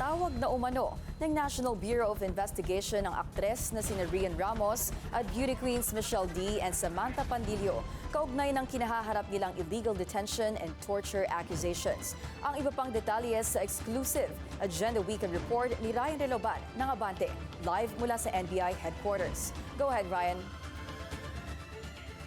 Tinawag na umano ng National Bureau of Investigation ang aktres na sina Rian Ramos at beauty queens Michelle D. and Samantha Pandillo kaugnay ng kinahaharap nilang illegal detention and torture accusations. Ang iba pang detalye sa exclusive Agenda Weekend Report ni Ryan Reloban ng Abante, live mula sa NBI headquarters. Go ahead, Ryan.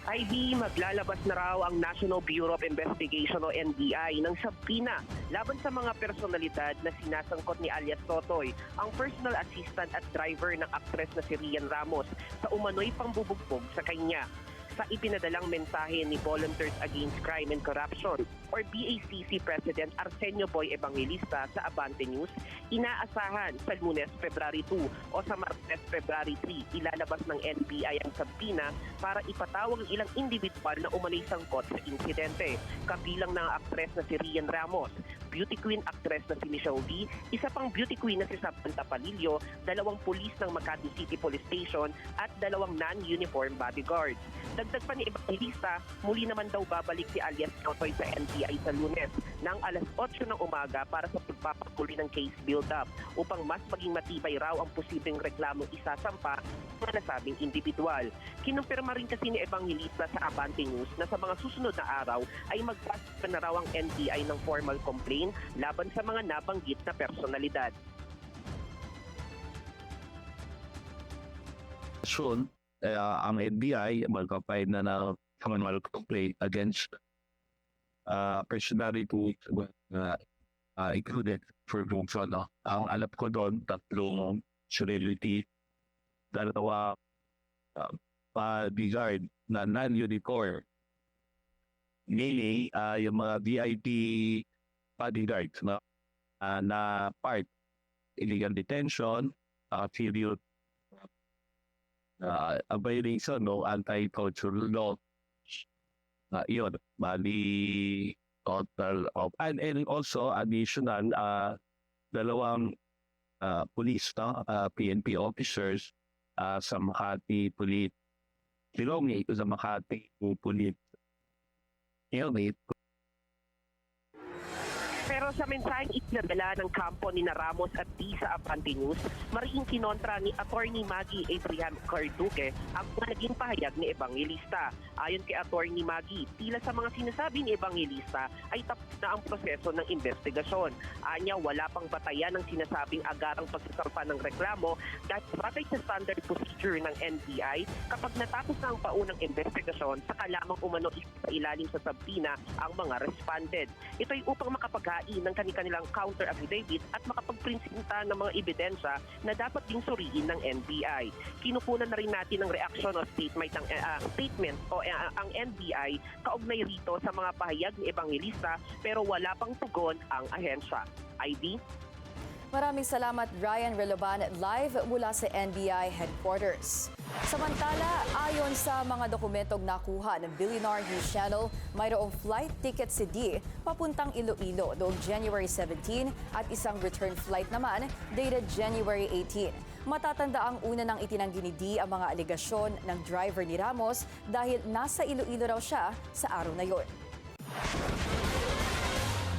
IB, maglalabas na raw ang National Bureau of Investigation o NBI ng subpoena laban sa mga personalidad na sinasangkot ni alias Totoy, ang personal assistant at driver ng aktres na si Rian Ramos sa umano'y pambubugbog sa kanya. Sa ipinadalang mensahe ni Volunteers Against Crime and Corruption or BACC President Arsenio Boy Evangelista sa Abante News, inaasahan sa Lunes, February 2 o sa Martes, February 3, ilalabas ng NBI ang subpoena para ipatawag ang ilang individual na umano'y sangkot sa insidente. Kabilang ng aktres na si Rian Ramos, beauty queen actress na si Michelle D, isa pang beauty queen na si Samantha Pandillo, 2 pulis ng Makati City Police Station at 2 non-uniform bodyguards. Dagdag pa ni Evangelista, muli naman daw babalik si alias Totoy sa NBI sa Lunes ng alas 8 ng umaga para sa pagpapatuloy ng case build-up upang mas maging matibay raw ang posibleng reklamong isasampa sa nasabing individual. Kinumpirma rin kasi ni Evangelista sa Abante News na sa mga susunod na araw ay magpasa na raw ang NBI ng formal complaint laban sa mga nabanggit na personalidad. Soon, ang NBI magpapile na ng formal complaint against personality included for function. No? Ang alam ko doon, 3 celebrity, 2 bodyguard na non-uniform. Meaning, yung mga VIP bodyguards na part illegal detention, serious a violation no anti-torture law. Yun, bali total of and also additional 2 police PNP officers sa Makati Police belonging to sa Makati Police unit. Pero sa mensaheng itinadala ng kampo ni Ramos at D sa Abante News, mariing kinontra ni Attorney Maggie Abraham Carduque ang naging pahayag ni Evangelista. Ayon kay Attorney Maggie, tila sa mga sinasabi ni Evangelista ay tapos na ang proseso ng investigasyon. Anya, wala pang batayan ng sinasabing agarang pagsasampa ng reklamo dahil batay sa standard procedure ng NBI, kapag natapos na ang paunang investigasyon, saka lamang umano sa ilalim sa subpoena ang mga responded. Ito ay upang makapaghain ng kanilang counter affidavit at makapagprinsinta ng mga ebidensya na dapat ding suriin ng NBI. Kinukunan na rin natin ng reaksyon o statement ang NBI kaugnay rito sa mga pahayag ni Evangelista pero wala pang tugon ang ahensya. IB? Maraming salamat, Ryan Reloban, live mula sa NBI headquarters. Samantala, ayon sa mga dokumentong nakuha ng Billionaire News Channel, mayroong flight ticket si D papuntang Iloilo noong January 17 at isang return flight naman dated January 18. Matatanda ang una ng itinanggi ni D ang mga alegasyon ng driver ni Ramos dahil nasa Iloilo raw siya sa araw na yon.